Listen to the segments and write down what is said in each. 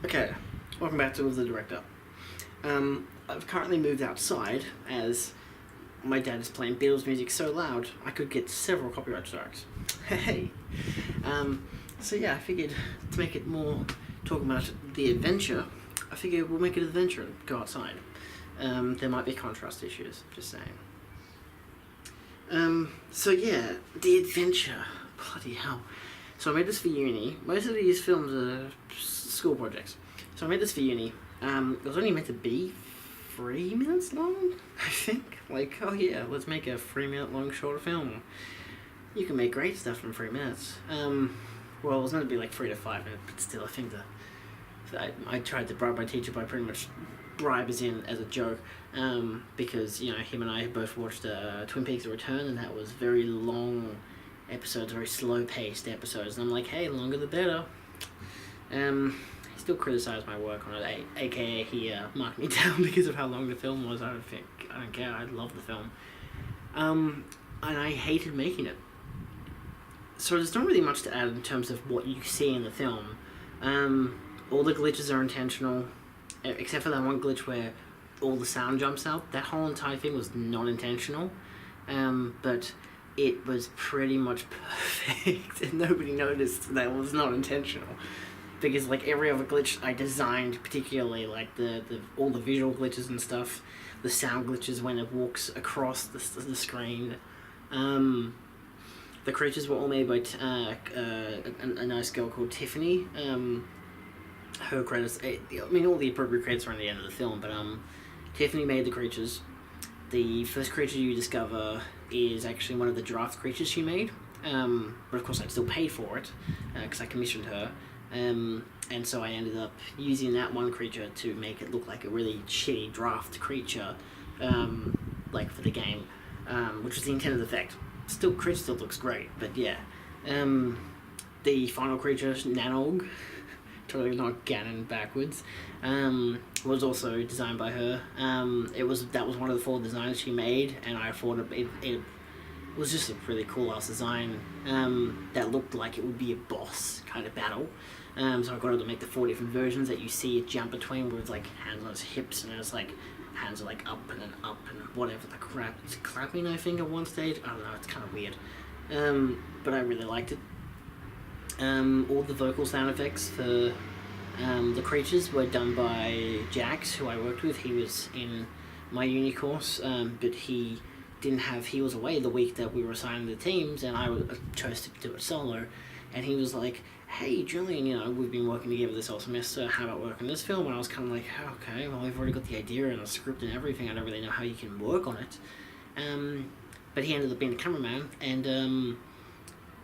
Okay, welcome back to The Director. I've currently moved outside as my dad is playing Beatles music so loud I could get several copyright strikes. Hey! So yeah, I figured to make it more talking about the adventure, I figured we'll make it an adventure and go outside. There might be contrast issues, just saying. So yeah, the adventure. Bloody hell. So I made this for uni. Most of these films are school projects. So I made this for uni. It was only meant to be 3 minutes long, I think. Like, oh yeah, let's make a 3-minute long short film. You can make great stuff in 3 minutes. Well, it was meant to be like 3 to 5 minutes, but still, I think I tried to bribe my teacher by pretty much bribe as in as a joke, because, you know, him and I both watched Twin Peaks: The Return, and that was very long episodes, very slow-paced episodes, and I'm like, hey, longer the better. He still criticised my work on it, aka he marked me down because of how long the film was. I don't care, I love the film. And I hated making it. So there's not really much to add in terms of what you see in the film. All the glitches are intentional, except for that one glitch where all the sound jumps out. That whole entire thing was not intentional, but it was pretty much perfect, and nobody noticed that it was not intentional. Because like every other glitch I designed, particularly like all the visual glitches and stuff, the sound glitches when it walks across the screen. The creatures were all made by a nice girl called Tiffany. Her credits, I mean, all the appropriate credits are in the end of the film, but Tiffany made the creatures. The first creature you discover is actually one of the draft creatures she made, but of course I still paid for it because I commissioned her, and so I ended up using that one creature to make it look like a really shitty draft creature, like for the game, which was the intended effect. Creature still looks great, but yeah. The final creature, Nanog, totally not Ganon backwards, was also designed by her. That was one of the 4 designs she made, and I thought it was just a really cool ass design that looked like it would be a boss kind of battle. So I got her to make the 4 different versions that you see it jump between, with like hands on his hips, and it's like hands are like up and then up and whatever the crap. It's clapping, I think, at one stage. I don't know, it's kind of weird. But I really liked it. All the vocal sound effects for the creatures were done by Jax, who I worked with. He was in my uni course, but he was away the week that we were assigning the teams, and I chose to do it solo. And he was like, hey Julian, you know, we've been working together this whole semester, how about working this film? And I was kind of like, okay, well, I've already got the idea and the script and everything, I don't really know how you can work on it. But he ended up being the cameraman, and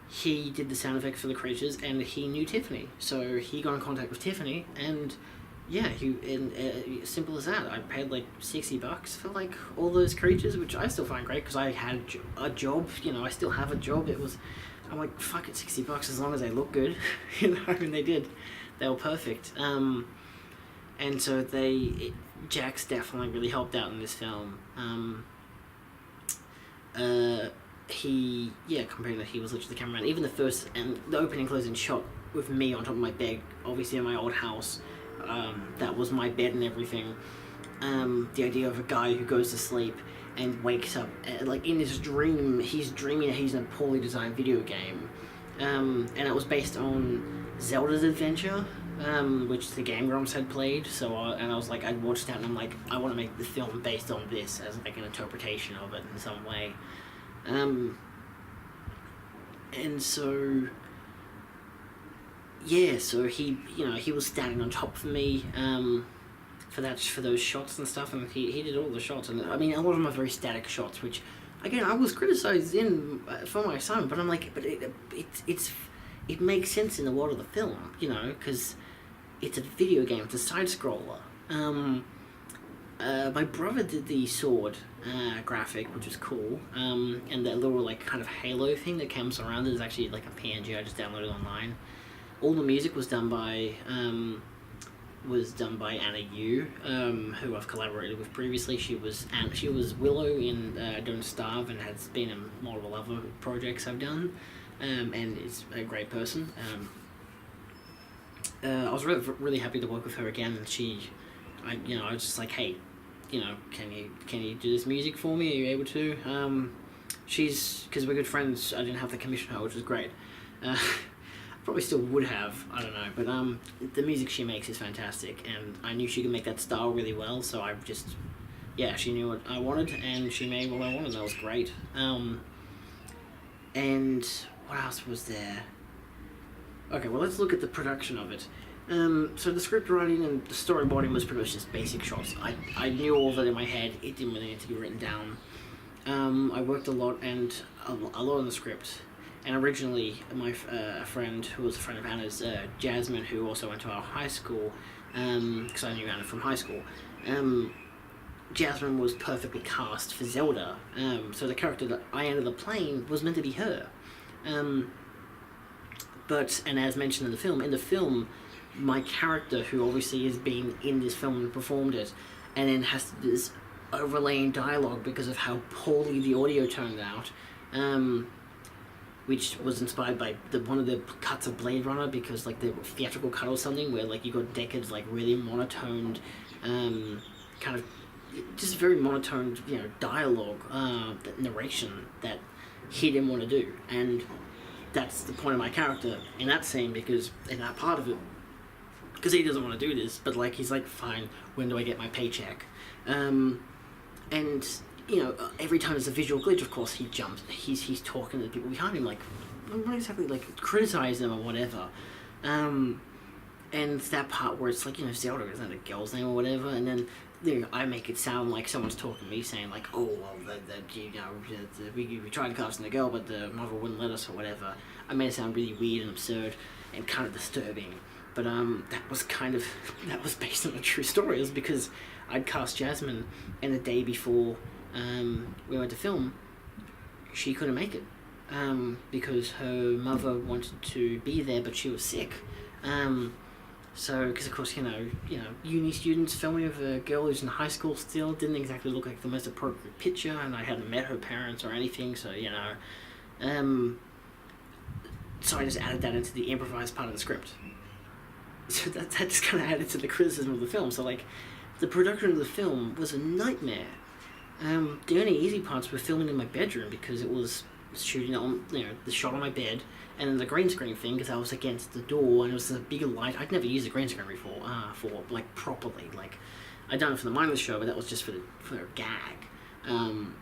he did the sound effects for the creatures, and he knew Tiffany, so he got in contact with Tiffany, and yeah, simple as that. I paid like $60 for like all those creatures, which I still find great because I had a job, you know, I still have a job. I'm like, fuck it, $60 as long as they look good. You know, I mean, they did. They were perfect. And so Jax definitely really helped out in this film. He was literally the cameraman. Even the first and the opening closing shot with me on top of my bed, obviously in my old house, that was my bed and everything. The idea of a guy who goes to sleep and wakes up, like in his dream, he's dreaming that he's in a poorly designed video game. And it was based on Zelda's Adventure, which the Game Grumps had played. So, and I was like, I watched that and I'm like, I want to make the film based on this as like an interpretation of it in some way. And so, yeah, so he was standing on top of me, for those shots and stuff, and he did all the shots, and I mean, a lot of them are very static shots, which, again, I was criticized for my assignment, but I'm like, but it makes sense in a lot of the film, you know, because it's a video game, it's a side-scroller. My brother did the sword graphic, which is cool, and that little like kind of halo thing that comes around it is actually like a PNG I just downloaded online. All the music was done by Anna Yu, who I've collaborated with previously. She was Willow in Don't Starve, and has been in multiple other projects I've done, and is a great person. I was really happy to work with her again, and I was just like, hey, can you do this music for me? Are you able to? Because we're good friends, I didn't have to commission her, which was great. Probably still would have, I don't know, but the music she makes is fantastic, and I knew she could make that style really well, so I just, she knew what I wanted, and she made what I wanted, and that was great. And what else was there? Okay, well, let's look at the production of it. So the script writing and the storyboarding was pretty much just basic shots. I knew all that in my head. It didn't really need to be written down. I worked a lot on the script. And originally, my friend, who was a friend of Anna's, Jasmine, who also went to our high school, because I knew Anna from high school, Jasmine was perfectly cast for Zelda. So the character that I ended up playing was meant to be her. And as mentioned in the film, my character, who obviously has been in this film and performed it, and then has this overlaying dialogue because of how poorly the audio turned out, which was inspired by one of the cuts of Blade Runner, because like the theatrical cut or something where like you got Deckard's like really monotoned, kind of just very monotoned, dialogue, narration that he didn't want to do, and that's the point of my character in that scene, because in that part of it, because he doesn't want to do this, but like he's like, fine, when do I get my paycheck? And every time there's a visual glitch, of course he jumps. He's talking to the people behind him, like not exactly like criticize them or whatever. And that part where it's like, Zelda isn't a girl's name or whatever, and then I make it sound like someone's talking to me, saying like, oh well, we tried casting a girl, but the mother wouldn't let us or whatever. I made it sound really weird and absurd and kind of disturbing. But that was based on a true story. It was because I'd cast Jasmine, and the day before we went to film, she couldn't make it because her mother wanted to be there, but she was sick. So, because of course, uni students filming with a girl who's in high school still didn't exactly look like the most appropriate picture, and I hadn't met her parents or anything, so, so I just added that into the improvised part of the script. So that just kind of added to the criticism of the film. So, like, the production of the film was a nightmare. The only easy parts were filming in my bedroom, because it was shooting on, the shot on my bed, and then the green screen thing, because I was against the door, and it was a bigger light. I'd never used a green screen before, like, properly. Like, I'd done it for the mindless show, but that was just for a gag. And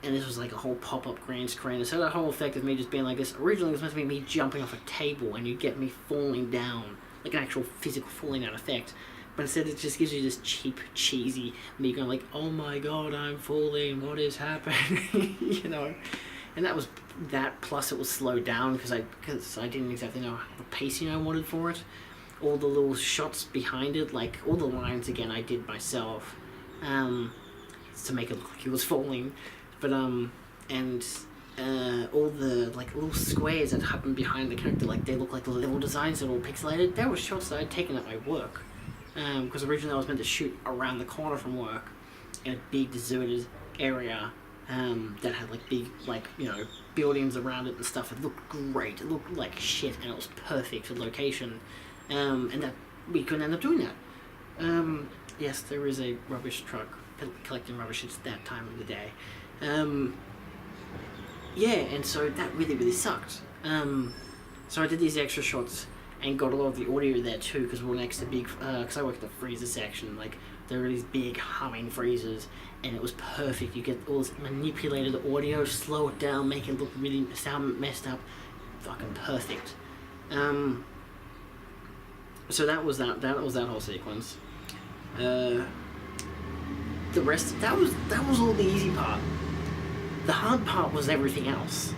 this was like a whole pop-up green screen. And so that whole effect of me just being like this, originally it was meant to be me jumping off a table, and you'd get me falling down, like an actual physical falling down effect. But instead it just gives you this cheap, cheesy, me going like, oh my god, I'm falling, what is happening, And that was that, plus it was slowed down because I didn't exactly know the pacing I wanted for it. All the little shots behind it, like all the lines again I did myself, to make it look like it was falling. But all the like little squares that happen behind the character, like they look like the level designs that are all pixelated. That was shots that I'd taken at my work. Because originally I was meant to shoot around the corner from work in a big deserted area that had like big buildings around it and stuff. It looked great. It looked like shit, and it was perfect for the location. And that we couldn't end up doing that. Yes, there is a rubbish truck collecting rubbish. It's that time of the day. And so that really, really sucked. So I did these extra shots and got a lot of the audio there too, because we're next to big, because I work at the freezer section, like there were these big humming freezers, and it was perfect. You get all this manipulated audio, slow it down, make it look really sound messed up, fucking perfect. So that was that whole sequence. The rest, that was all the easy part. The hard part was everything else.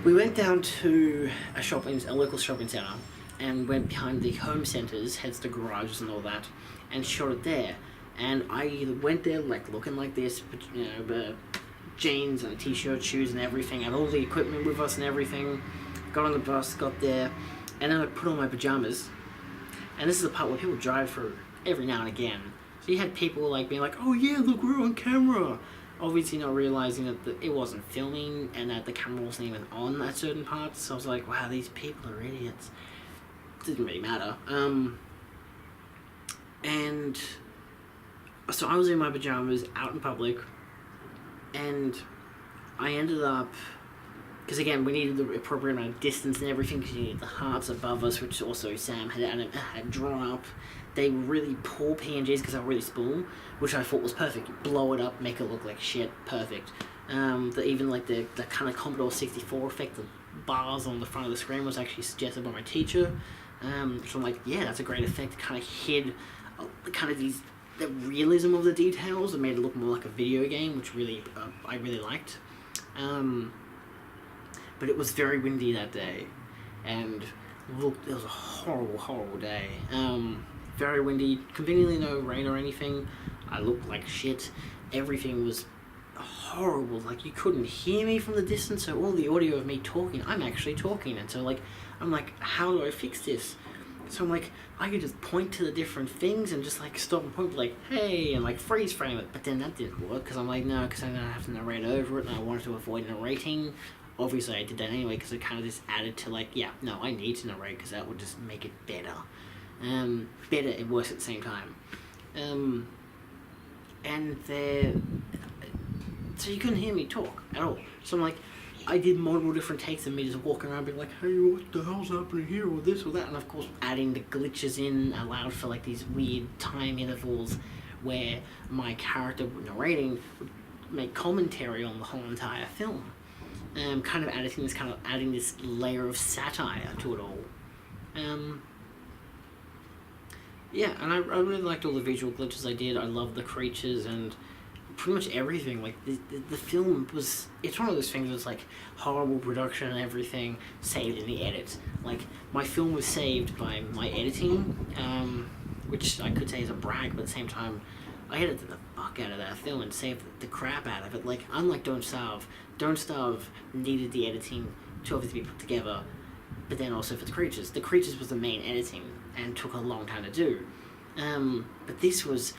We went down to a local shopping centre, and went behind the home centres, heads to garages and all that, and shot it there. And I went there like looking like this, but jeans and a t-shirt, shoes and everything, had all the equipment with us and everything. Got on the bus, got there, and then I put on my pajamas. And this is the part where people drive through every now and again. So you had people like being like, "Oh yeah, look, we're on camera." Obviously not realising that it wasn't filming and that the camera wasn't even on at certain parts. So I was like, wow, these people are idiots. didn't really matter. And so I was in my pajamas out in public, and I ended up, because again, we needed the appropriate amount of distance and everything, because you needed the hearts above us, which also Sam had drawn up. They were really poor PNGs because they were really small, which I thought was perfect. Blow it up, make it look like shit, perfect. Even like the kind of Commodore 64 effect, the bars on the front of the screen was actually suggested by my teacher. So I'm like, yeah, that's a great effect. It kind of hid kind of the realism of the details and made it look more like a video game, which really I really liked. But it was very windy that day, and look, it was a horrible day. Very windy, conveniently no rain or anything. I looked like shit. Everything was horrible. Like, you couldn't hear me from the distance, so all the audio of me talking, I'm actually talking, and so like I'm like, how do I fix this? So I'm like, I could just point to the different things and just like stop and point, like, hey, and like freeze frame it. But then that didn't work, because I'm like, no, because I'm gonna have to narrate over it, and I wanted to avoid narrating. Obviously I did that anyway, because it kind of just added to like, yeah, no, I need to narrate because that would just make it better. Better and worse at the same time. And so you couldn't hear me talk at all. So I'm like, I did multiple different takes of me just walking around being like, hey, what the hell's happening here, or this or that, and of course adding the glitches in allowed for like these weird time intervals where my character narrating would make commentary on the whole entire film. Kind of adding this layer of satire to it all. Yeah, and I really liked all the visual glitches I did. I loved the creatures and pretty much everything. Like, the film was, it's one of those things that's like horrible production and everything saved in the edit. Like, my film was saved by my editing, which I could say is a brag, but at the same time, I edited the fuck out of that film and saved the crap out of it. Like, unlike Don't Starve needed the editing to obviously be put together, but then also for the creatures. The creatures was the main editing and took a long time to do. But this was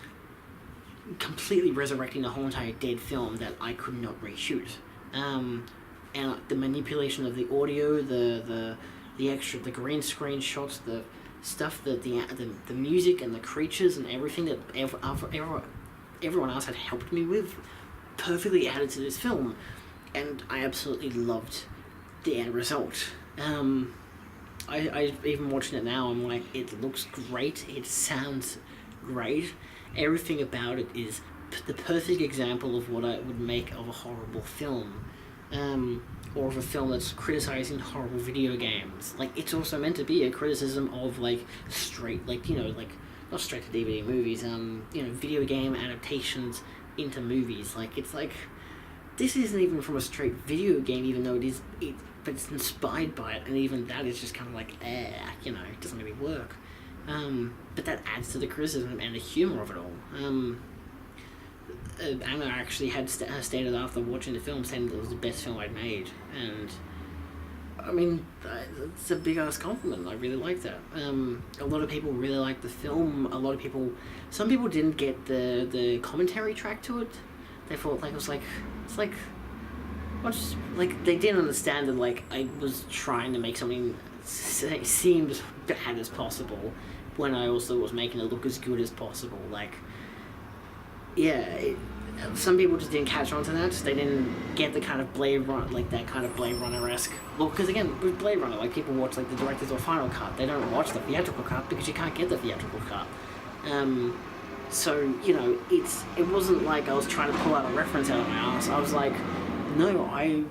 completely resurrecting the whole entire dead film that I could not reshoot. And the manipulation of the audio, the green screen shots, the stuff that the music and the creatures and everything that everyone else had helped me with, perfectly added to this film, and I absolutely loved the end result. I even watching it now, I'm like, it looks great, it sounds great, everything about it is the perfect example of what I would make of a horrible film, or of a film that's criticizing horrible video games. Like, it's also meant to be a criticism of like straight, like, you know, like not straight to DVD movies, you know, video game adaptations into movies. Like, it's like, this isn't even from a straight video game, even though but it's inspired by it, and even that is just kind of like, you know, it doesn't really work. But that adds to the criticism and the humor of it all. Anna actually had stated after watching the film, saying that it was the best film I'd made, and I mean, it's a big ass compliment. I really like that. A lot of people really liked the film. Some people didn't get the commentary track to it. They thought like they didn't understand that like I was trying to make something seem as bad as possible, when I also was making it look as good as possible. Like, yeah, some people just didn't catch on to that. They didn't get the kind of Blade Runner, like that kind of Blade Runner-esque. Well, because again, with Blade Runner, like, people watch like the director's or final cut. They don't watch the theatrical cut because you can't get the theatrical cut. So, you know, it wasn't like I was trying to pull out a reference out of my ass. I was like, no,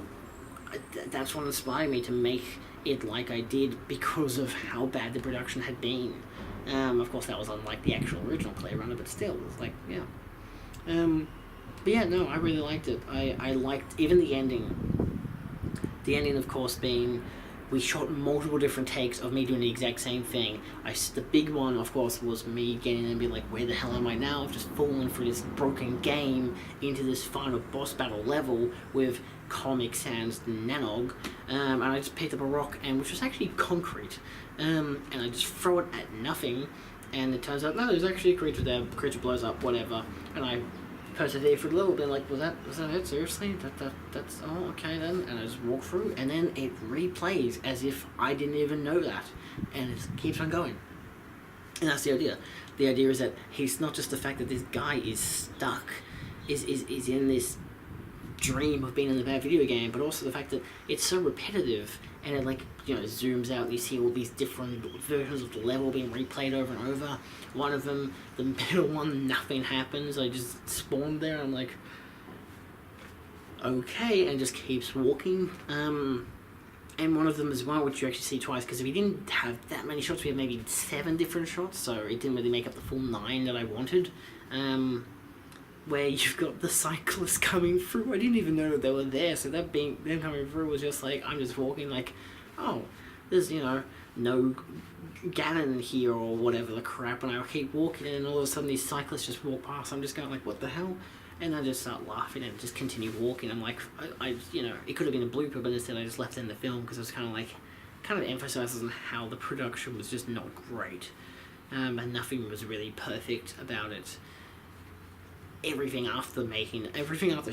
that's what inspired me to make it like I did, because of how bad the production had been. Of course, that was unlike the actual original Blade Runner, but still, it was like, yeah. But yeah, no, I really liked it. I liked even the ending. The ending, of course, being, we shot multiple different takes of me doing the exact same thing. The big one, of course, was me getting in and being like, where the hell am I now? I've just fallen through this broken game into this final boss battle level with Comic Sans Nanog, and I just picked up a rock, which was actually concrete, and I just throw it at nothing, and it turns out, no, there's actually a creature there, the creature blows up, whatever, and I persevere for a little bit, like, was that it? Seriously? That's oh, okay then. And I just walk through, and then it replays as if I didn't even know that, and it keeps on going. And that's the idea. The idea is that he's not just the fact that this guy is stuck, is in this dream of being in the bad video game, but also the fact that it's so repetitive, and it, like, you know, zooms out and you see all these different versions of the level being replayed over and over. One of them, the middle one, nothing happens. I just spawned there, and I'm like, okay, and just keeps walking. And one of them as well, which you actually see twice, because we didn't have that many shots. We had maybe 7 different shots, so it didn't really make up the full 9 that I wanted. Where you've got the cyclists coming through. I didn't even know that they were there, so that being them coming through was just like, I'm just walking like, oh, there's, you know, no Ganon here or whatever the crap, and I keep walking, and all of a sudden these cyclists just walk past. I'm just going like, what the hell? And I just start laughing and just continue walking. I'm like, I you know, it could have been a blooper, but instead I just left it in the film because it was kind of emphasizes on how the production was just not great, and nothing was really perfect about it. Everything after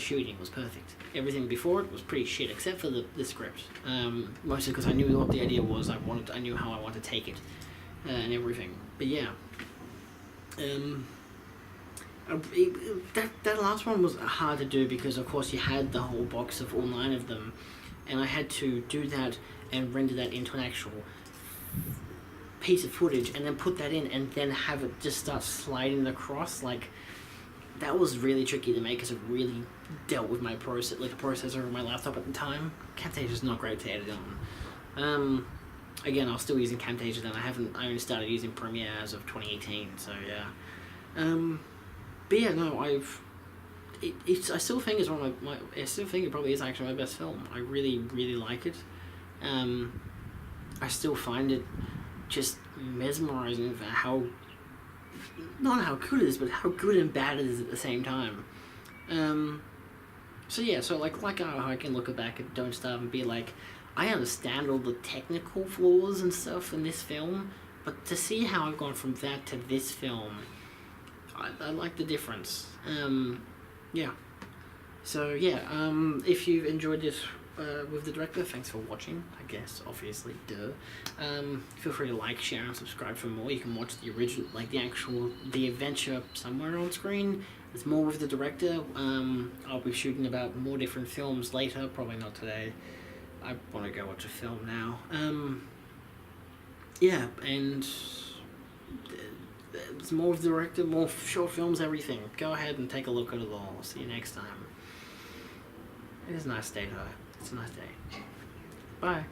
shooting was perfect. Everything before it was pretty shit, except for the script. Mostly because I knew what the idea was. I knew how I wanted to take it, and everything. But yeah, that last one was hard to do because, of course, you had the whole box of all 9 of them, and I had to do that and render that into an actual piece of footage, and then put that in, and then have it just start sliding across. Like, that was really tricky to make because it really dealt with my processor on my laptop at the time. Camtasia's not great to edit on. Again, I was still using Camtasia then. I only started using Premiere as of 2018, so yeah. But yeah, no, I still think it's one of I still think it probably is actually my best film. I really, really like it. I still find it just mesmerizing for how, not how good it is, but how good and bad it is at the same time. So yeah, so like how I can look back at Don't Starve and be like, I understand all the technical flaws and stuff in this film, but to see how I've gone from that to this film, I like the difference. Yeah. So yeah, if you've enjoyed this with the director, thanks for watching, I guess, obviously, duh. Feel free to like, share, and subscribe for more. You can watch the original, like the adventure somewhere on screen. There's more with the director. I'll be shooting about more different films later, probably not today. I want to go watch a film now. Yeah, and there's more with the director, more short films, everything. Go ahead and take a look at it all. See you next time. It is a nice day, though. It's a nice day. Bye.